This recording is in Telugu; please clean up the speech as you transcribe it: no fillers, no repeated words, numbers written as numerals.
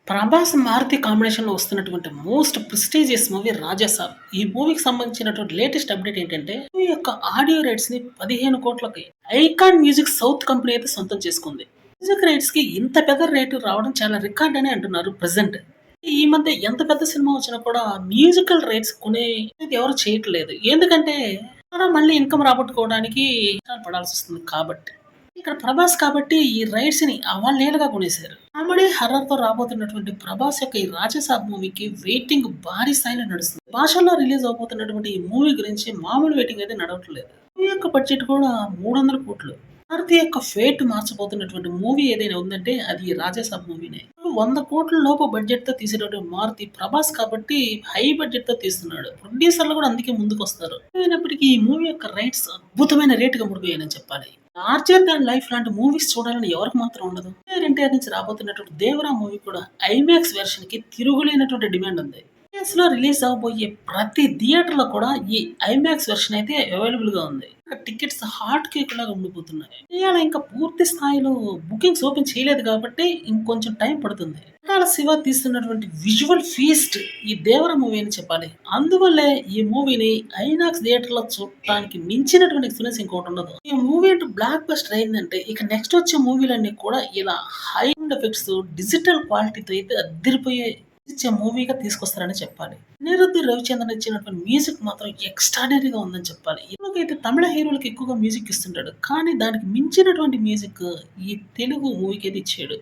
ప్రభాస్, మారుతి కాంబినేషన్‌లో వస్తున్నటువంటి మోస్ట్ ప్రెస్టీజియస్ మూవీ 'రాజాసాబ్'. ఈ మూవీకి సంబంధించినటువంటి లేటెస్ట్ అప్డేట్ ఏంటంటే, మూవీ యొక్క ఆడియో రైట్స్‌ని 15,00,00,000కి ఐకాన్ మ్యూజిక్ సౌత్ కంపెనీ అయితే సొంతం చేసుకుంది. మ్యూజిక్ రైట్స్‌కి ఇంత పెద్ద రేట్ రావడం చాలా రికార్డ్ అని అంటున్నారు ప్రెజెంట్. ఈ మధ్య ఎంత పెద్ద సినిమా వచ్చినా కూడా మ్యూజికల్ రైట్స్ కొనేది ఎవరు చేయట్లేదు. ఎందుకంటే, మళ్ళీ ఇన్‌కమ్ రాబట్టుకోవడానికి పడాల్సొస్తుంది కాబట్టి. ఇక్కడ 'ప్రభాస్' కాబట్టి ఈ రైట్స్‌ని అవలీలగా కొనేసారు. కామెడీ, హర్రర్‌తో రాబోతున్నటువంటి 'ప్రభాస్' యొక్క ఈ 'రాజసాబ్' మూవీకి వెయిటింగ్ భారీ స్థాయిలో నడుస్తుంది. భాషల్లో రిలీజ్ అవబోతున్నటువంటి ఈ మూవీ గురించి మామూలు వెయిటింగ్ అయితే నడవట్లేదు. మూవీ యొక్క బడ్జెట్ కూడా 300,00,00,000. భారతి యొక్క ఫేట్ మార్చబోతున్నటువంటి మూవీ ఏదైనా ఉందంటే అది ఈ 'రాజసాబ్' మూవీనే. 100,00,00,000 లోపు బడ్జెట్‌తో తీసేటటువంటి మారుతి 'ప్రభాస్' కాబట్టి హై బడ్జెట్‌తో తీస్తున్నాడు. ప్రొడ్యూసర్‌లు కూడా అందుకే ముందుకొస్తారు. అయినప్పటికీ ఈ మూవీ యొక్క రైట్స్ అద్భుతమైన రేట్‌కి అమ్ముడుపోయాయని చెప్పాలి. 'లార్జర్ థాన్ లైఫ్' లాంటి మూవీస్ చూడాలని ఎవరికి మాత్రం ఉండదు. ఎన్టీఆర్ నుంచి రాబోతున్నటువంటి 'దేవరా' మూవీ కూడా ఐమాక్స్ వెర్షన్‌కి తిరుగులేనటువంటి డిమాండ్ ఉంది. యూఎస్‌లో రిలీజ్ అవ్వబోయే ప్రతి థియేటర్‌లో కూడా ఈ ఐమాక్స్ వెర్షన్ అయితే అవైలబుల్‌గా ఉంది. టికెట్స్ హాట్ కేక్ లాగా ఉండిపోతున్నాయి. ఇవాళ ఇంకా పూర్తి స్థాయిలో బుకింగ్స్ ఓపెన్ చేయలేదు కాబట్టి ఇంకొంచెం టైం పడుతుంది. కొరటాల శివ తీస్తున్నటువంటి విజువల్ ఫీస్ట్ ఈ 'దేవర' మూవీ అని చెప్పాలి. అందువల్లే ఈ మూవీని ఐనాక్స్ థియేటర్‌లో చూడటానికి మించినటువంటి ఎక్స్‌పీరియన్స్ ఇంకోటి ఉండదు. ఈ మూవీ అంటూ బ్లాక్ బస్టర్ అయిందంటే ఇక నెక్స్ట్ వచ్చే మూవీలన్నీ కూడా ఇలా హై సౌండ్ ఎఫెక్ట్స్, డిజిటల్ క్వాలిటీతో అయితే అద్దిరిపోయే ఇచ్చే మూవీగా తీసుకొస్తారని చెప్పాలి. అనిరుద్ రవిచంద్రన్ ఇచ్చినటువంటి మ్యూజిక్ మాత్రం ఎక్స్‌ట్రార్డినరీగా ఉందని చెప్పాలి. హీరోకైతే తమిళ హీరోలకి ఎక్కువగా మ్యూజిక్ ఇస్తుంటాడు. కానీ దానికి మించినటువంటి మ్యూజిక్ ఈ తెలుగు మూవీకైతే ఇచ్చాడు.